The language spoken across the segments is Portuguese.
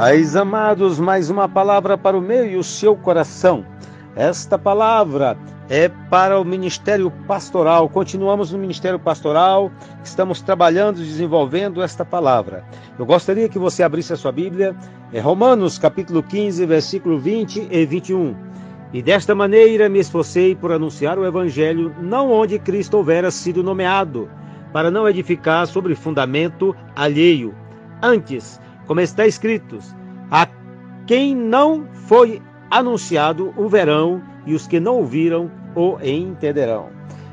Pais amados, mais uma palavra para o meu e o seu coração. Esta palavra é para o Ministério Pastoral. Continuamos no Ministério Pastoral, estamos trabalhando e desenvolvendo esta palavra. Eu gostaria que você abrisse a sua Bíblia, Romanos capítulo 15, versículo 20 e 21. E desta maneira me esforcei por anunciar o Evangelho, não onde Cristo houvera sido nomeado, para não edificar sobre fundamento alheio. Antes, como está escrito, a quem não foi anunciado o verão, e os que não ouviram o entenderão.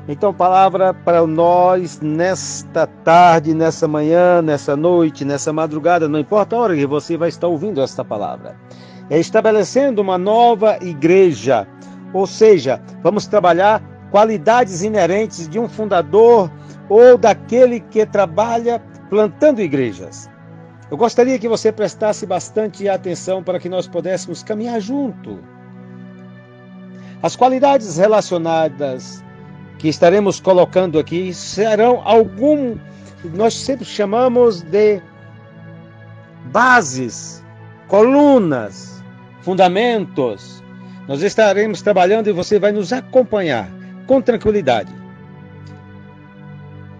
Então, palavra para nós nesta tarde, nessa manhã, nessa noite, nessa madrugada, não importa a hora que você vai estar ouvindo esta palavra. É estabelecendo uma nova igreja, ou seja, vamos trabalhar qualidades inerentes de um fundador ou daquele que trabalha plantando igrejas. Eu gostaria que você prestasse bastante atenção para que nós pudéssemos caminhar junto. As qualidades relacionadas que estaremos colocando aqui serão nós sempre chamamos de bases, colunas, fundamentos. Nós estaremos trabalhando e você vai nos acompanhar com tranquilidade.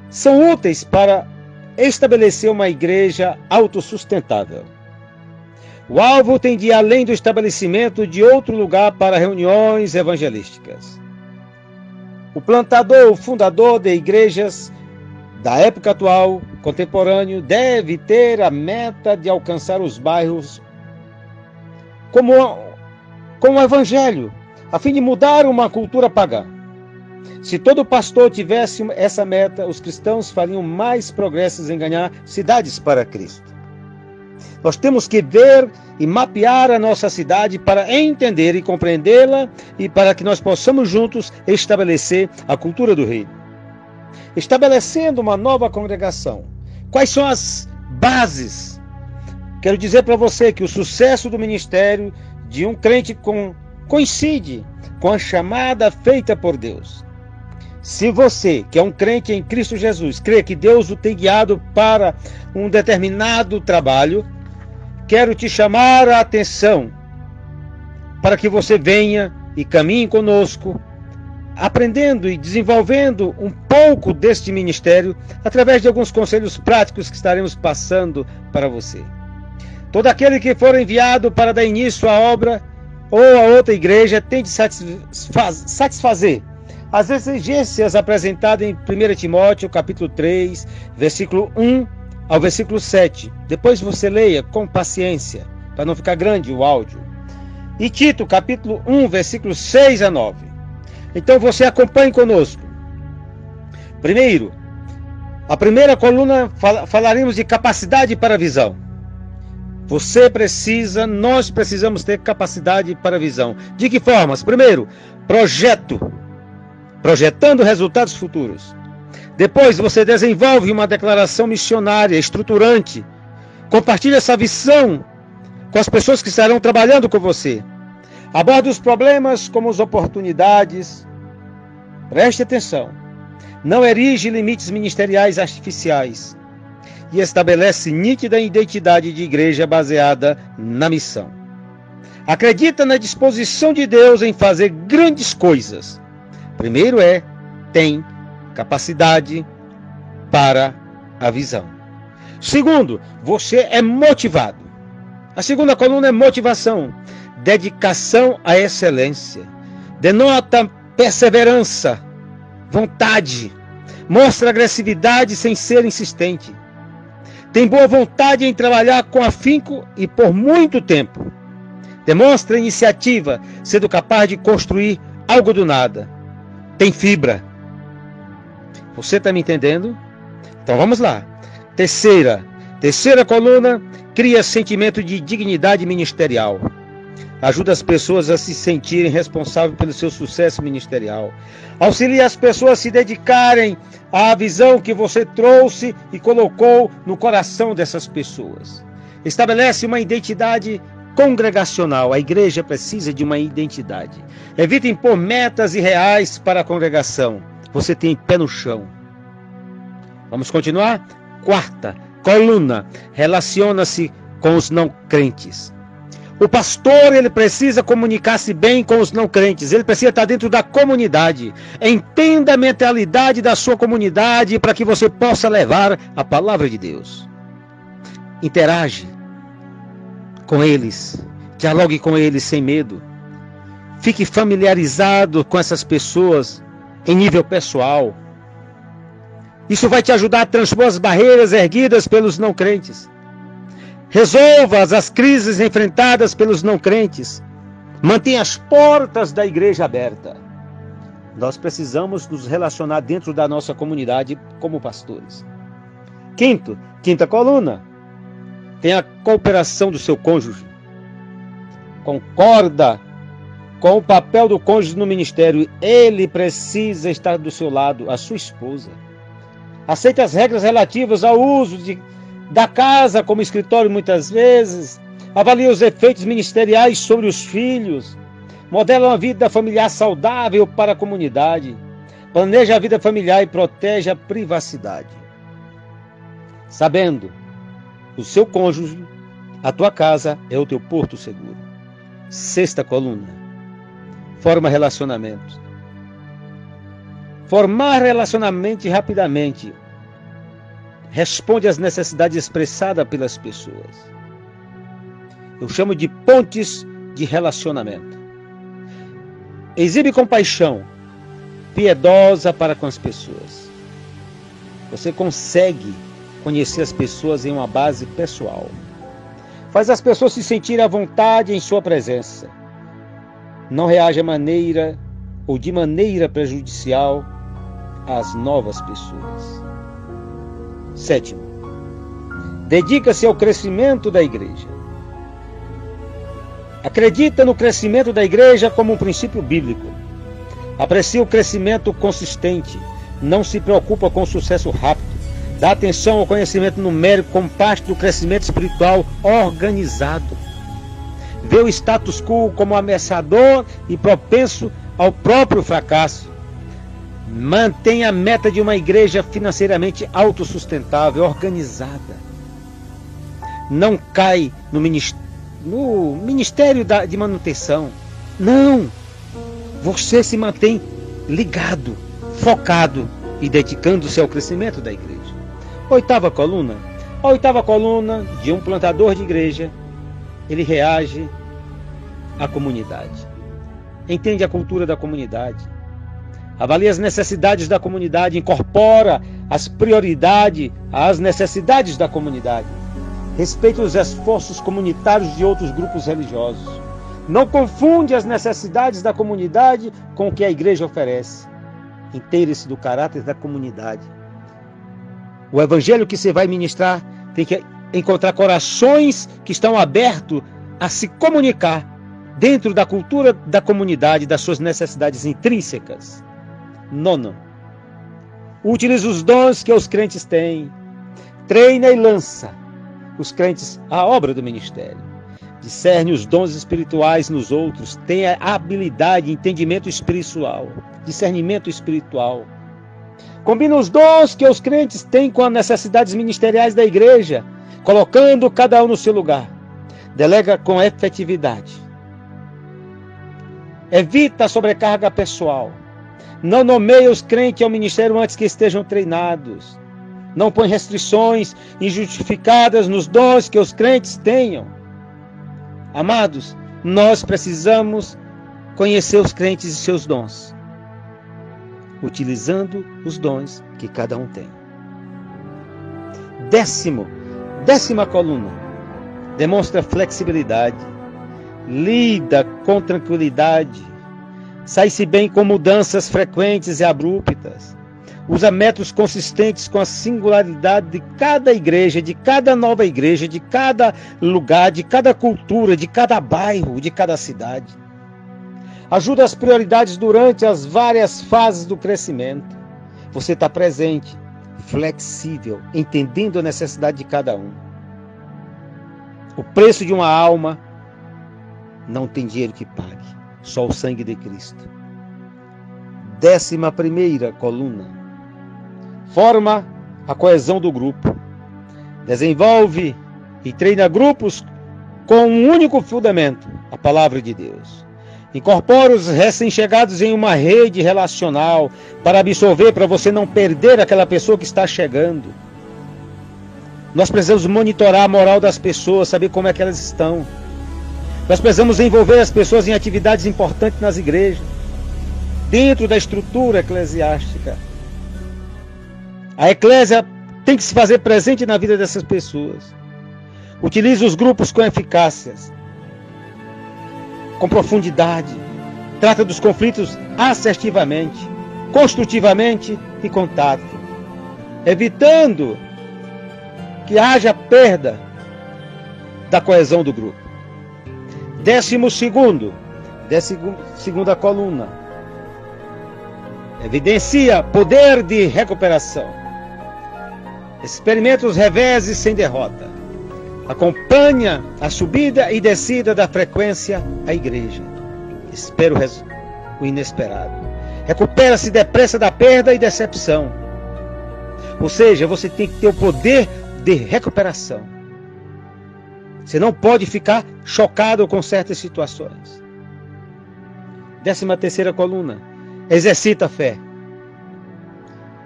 São úteis para estabelecer uma igreja autossustentável. O alvo tem de ir além do estabelecimento de outro lugar para reuniões evangelísticas. O plantador, o fundador de igrejas da época atual, contemporâneo, deve ter a meta de alcançar os bairros com o evangelho, a fim de mudar uma cultura pagã. Se todo pastor tivesse essa meta, os cristãos fariam mais progressos em ganhar cidades para Cristo. Nós temos que ver e mapear a nossa cidade para entender e compreendê-la e para que nós possamos juntos estabelecer a cultura do reino. Estabelecendo uma nova congregação. Quais são as bases? Quero dizer para você que o sucesso do ministério de um crente coincide com a chamada feita por Deus. Se você, que é um crente em Cristo Jesus, crê que Deus o tem guiado para um determinado trabalho, quero te chamar a atenção para que você venha e caminhe conosco, aprendendo e desenvolvendo um pouco deste ministério através de alguns conselhos práticos que estaremos passando para você. Todo aquele que for enviado para dar início à obra ou a outra igreja tem de satisfazer as exigências apresentadas em 1 Timóteo, capítulo 3, versículo 1 ao versículo 7. Depois você leia com paciência, para não ficar grande o áudio. E Tito, capítulo 1, versículos 6 a 9. Então você acompanhe conosco. Primeiro, a primeira coluna falaremos de capacidade para a visão. Nós precisamos ter capacidade para a visão. De que formas? Primeiro, projetando resultados futuros. Depois você desenvolve uma declaração missionária, estruturante. Compartilhe essa visão com as pessoas que estarão trabalhando com você. Aborda os problemas como as oportunidades. Preste atenção. Não erige limites ministeriais artificiais. E estabelece nítida identidade de igreja baseada na missão. Acredita na disposição de Deus em fazer grandes coisas. Primeiro tem capacidade para a visão. Segundo, você é motivado. A segunda coluna é motivação. Dedicação à excelência. Denota perseverança, vontade. Mostra agressividade sem ser insistente. Tem boa vontade em trabalhar com afinco e por muito tempo. Demonstra iniciativa, sendo capaz de construir algo do nada. Tem fibra. Você está me entendendo? Então vamos lá. Terceira coluna, cria sentimento de dignidade ministerial. Ajuda as pessoas a se sentirem responsáveis pelo seu sucesso ministerial. Auxilia as pessoas a se dedicarem à visão que você trouxe e colocou no coração dessas pessoas. Estabelece uma identidade congregacional. A igreja precisa de uma identidade. Evite impor metas irreais para a congregação. Você tem pé no chão. Vamos continuar? Quarta coluna relaciona-se com os não crentes. O pastor, ele precisa comunicar-se bem com os não crentes. Ele precisa estar dentro da comunidade. Entenda a mentalidade da sua comunidade para que você possa levar a palavra de Deus. Interage com eles. Dialogue com eles sem medo. Fique familiarizado com essas pessoas em nível pessoal. Isso vai te ajudar a transpor as barreiras erguidas pelos não crentes. Resolva as crises enfrentadas pelos não crentes. Mantenha as portas da igreja abertas. Nós precisamos nos relacionar dentro da nossa comunidade como pastores. Quinta coluna. Tenha a cooperação do seu cônjuge. Concorda com o papel do cônjuge no ministério. Ele precisa estar do seu lado, a sua esposa. Aceite as regras relativas ao uso da casa como escritório muitas vezes. Avalie os efeitos ministeriais sobre os filhos. Modela uma vida familiar saudável para a comunidade. Planeja a vida familiar e protege a privacidade. Sabendo, o seu cônjuge, a tua casa é o teu porto seguro. Sexta coluna. Forma relacionamentos. Formar relacionamento rapidamente responde às necessidades expressadas pelas pessoas. Eu chamo de pontes de relacionamento. Exibe compaixão piedosa para com as pessoas. Você consegue conhecer as pessoas em uma base pessoal. Faz as pessoas se sentirem à vontade em sua presença. Não reage de maneira prejudicial às novas pessoas. Sétimo, dedica-se ao crescimento da igreja. Acredita no crescimento da igreja como um princípio bíblico. Aprecia o crescimento consistente. Não se preocupa com o sucesso rápido. Dá atenção ao conhecimento numérico como parte do crescimento espiritual organizado. Vê o status quo como ameaçador e propenso ao próprio fracasso. Mantenha a meta de uma igreja financeiramente autossustentável, organizada. Não cai no ministério de manutenção. Não! Você se mantém ligado, focado e dedicando-se ao crescimento da igreja. Oitava coluna. A oitava coluna de um plantador de igreja, ele reage à comunidade. Entende a cultura da comunidade. Avalia as necessidades da comunidade, incorpora as prioridades às necessidades da comunidade. Respeita os esforços comunitários de outros grupos religiosos. Não confunde as necessidades da comunidade com o que a igreja oferece. Inteire-se do caráter da comunidade. O evangelho que você vai ministrar tem que encontrar corações que estão abertos a se comunicar dentro da cultura da comunidade, das suas necessidades intrínsecas. Nono, utilize os dons que os crentes têm. Treina e lança os crentes à obra do ministério. Discerne os dons espirituais nos outros. Tenha habilidade, entendimento espiritual, discernimento espiritual. Combina os dons que os crentes têm com as necessidades ministeriais da igreja, colocando cada um no seu lugar. Delega com efetividade. Evita a sobrecarga pessoal. Não nomeia os crentes ao ministério antes que estejam treinados. Não põe restrições injustificadas nos dons que os crentes tenham. Amados, nós precisamos conhecer os crentes e seus dons, utilizando os dons que cada um tem. Décima coluna. Demonstra flexibilidade. Lida com tranquilidade. Sai-se bem com mudanças frequentes e abruptas. Usa métodos consistentes com a singularidade de cada igreja, de cada nova igreja, de cada lugar, de cada cultura, de cada bairro, de cada cidade. Ajuda as prioridades durante as várias fases do crescimento. Você está presente, flexível, entendendo a necessidade de cada um. O preço de uma alma não tem dinheiro que pague, só o sangue de Cristo. 11ª coluna. Forma a coesão do grupo. Desenvolve e treina grupos com um único fundamento, a palavra de Deus. Incorpora os recém-chegados em uma rede relacional para absorver, para você não perder aquela pessoa que está chegando. Nós precisamos monitorar a moral das pessoas, saber como é que elas estão. Nós precisamos envolver as pessoas em atividades importantes nas igrejas, dentro da estrutura eclesiástica. A eclésia tem que se fazer presente na vida dessas pessoas. Utilize os grupos com eficácia, com profundidade. Trata dos conflitos assertivamente, construtivamente e com tato, evitando que haja perda da coesão do grupo. 12º, segunda coluna, evidencia poder de recuperação. Experimenta os reveses sem derrota. Acompanha a subida e descida da frequência à igreja. Espera o inesperado. Recupera-se depressa da perda e decepção. Ou seja, você tem que ter o poder de recuperação. Você não pode ficar chocado com certas situações. 13ª coluna. Exercita a fé.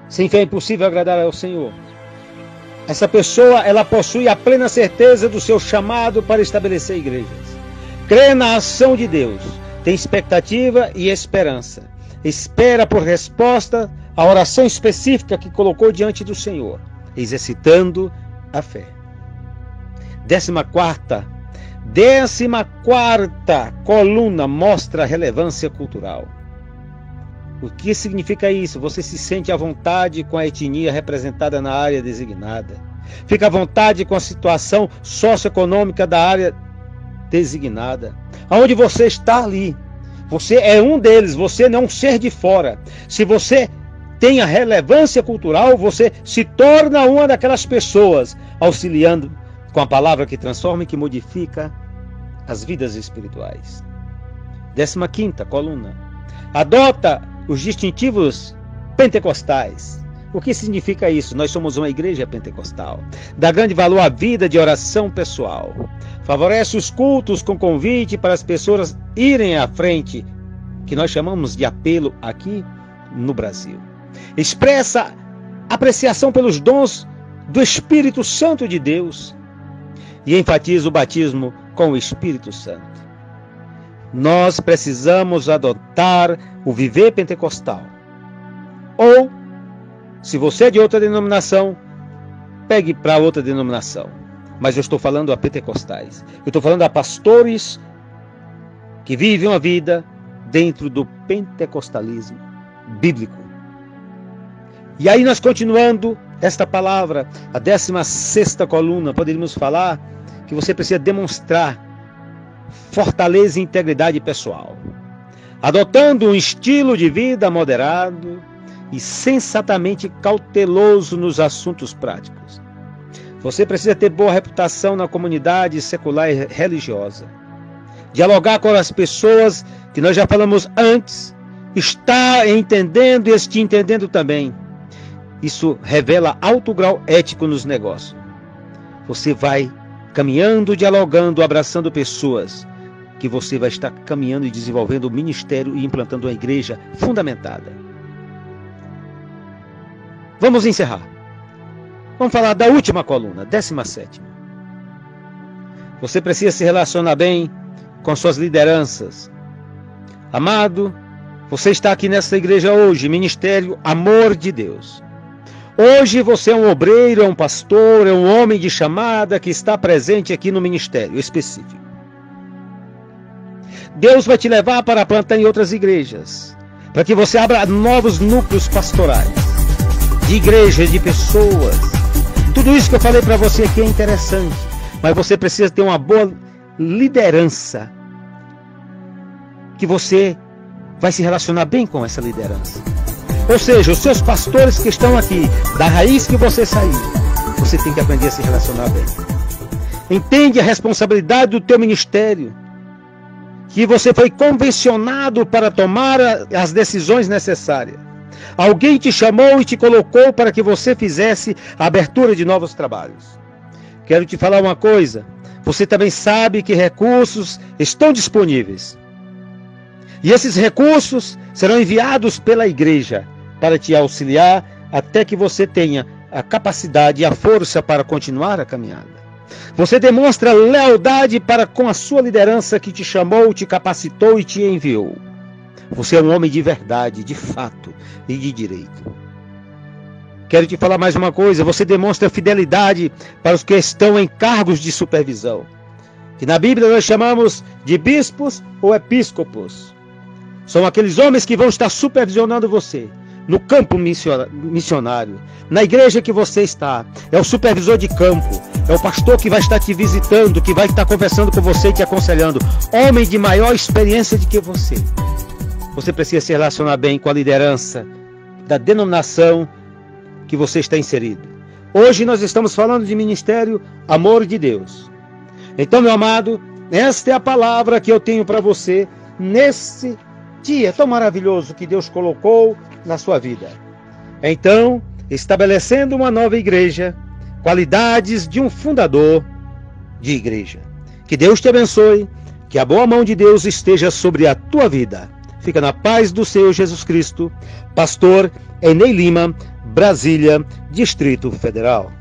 Sem fé é impossível agradar ao Senhor. Essa pessoa, ela possui a plena certeza do seu chamado para estabelecer igrejas. Crê na ação de Deus, tem expectativa e esperança. Espera por resposta à oração específica que colocou diante do Senhor, exercitando a fé. 14ª coluna mostra a relevância cultural. O que significa isso? Você se sente à vontade com a etnia representada na área designada. Fica à vontade com a situação socioeconômica da área designada. Aonde você está ali. Você é um deles, você não é um ser de fora. Se você tem a relevância cultural, você se torna uma daquelas pessoas, auxiliando com a palavra que transforma e que modifica as vidas espirituais. 15ª coluna. Adota os distintivos pentecostais. O que significa isso? Nós somos uma igreja pentecostal. Dá grande valor à vida de oração pessoal. Favorece os cultos com convite para as pessoas irem à frente, que nós chamamos de apelo aqui no Brasil. Expressa apreciação pelos dons do Espírito Santo de Deus e enfatiza o batismo com o Espírito Santo. Nós precisamos adotar o viver pentecostal. Ou, se você é de outra denominação, pegue para outra denominação. Mas eu estou falando a pentecostais. Eu estou falando a pastores que vivem uma vida dentro do pentecostalismo bíblico. E aí nós continuando esta palavra, a 16ª coluna, poderíamos falar que você precisa demonstrar fortaleza e integridade pessoal, adotando um estilo de vida moderado e sensatamente cauteloso nos assuntos práticos. Você precisa ter boa reputação na comunidade secular e religiosa. Dialogar com as pessoas que nós já falamos antes, está entendendo e te entendendo também. Isso revela alto grau ético nos negócios. Você vai caminhando, dialogando, abraçando pessoas, que você vai estar caminhando e desenvolvendo o ministério e implantando uma igreja fundamentada. Vamos encerrar. Vamos falar da última coluna, 17ª. Você precisa se relacionar bem com suas lideranças. Amado, você está aqui nessa igreja hoje, Ministério Amor de Deus. Hoje você é um obreiro, é um pastor, é um homem de chamada que está presente aqui no ministério específico. Deus vai te levar para plantar em outras igrejas, para que você abra novos núcleos pastorais, de igrejas, de pessoas. Tudo isso que eu falei para você aqui é interessante, mas você precisa ter uma boa liderança, que você vai se relacionar bem com essa liderança. Ou seja, os seus pastores que estão aqui, da raiz que você saiu, você tem que aprender a se relacionar bem. Entende a responsabilidade do teu ministério, que você foi convencionado para tomar as decisões necessárias. Alguém te chamou e te colocou para que você fizesse a abertura de novos trabalhos. quero te falar uma coisa. Você também sabe que recursos estão disponíveis. E esses recursos serão enviados pela igreja para te auxiliar até que você tenha a capacidade e a força para continuar a caminhada. Você demonstra lealdade para com a sua liderança que te chamou, te capacitou e te enviou. Você é um homem de verdade, de fato e de direito. Quero te falar mais uma coisa. Você demonstra fidelidade para os que estão em cargos de supervisão, que na Bíblia nós chamamos de bispos ou episcopos. São aqueles homens que vão estar supervisionando você no campo missionário, na igreja que você está. É o supervisor de campo, é o pastor que vai estar te visitando, que vai estar conversando com você e te aconselhando. Homem de maior experiência do que você. Você precisa se relacionar bem com a liderança da denominação que você está inserido. Hoje nós estamos falando de ministério Amor de Deus. Então, meu amado, esta é a palavra que eu tenho para você nesse dia tão maravilhoso que Deus colocou na sua vida. Então, estabelecendo uma nova igreja, qualidades de um fundador de igreja. Que Deus te abençoe, que a boa mão de Deus esteja sobre a tua vida. Fica na paz do Senhor Jesus Cristo. Pastor Enei Lima, Brasília, Distrito Federal.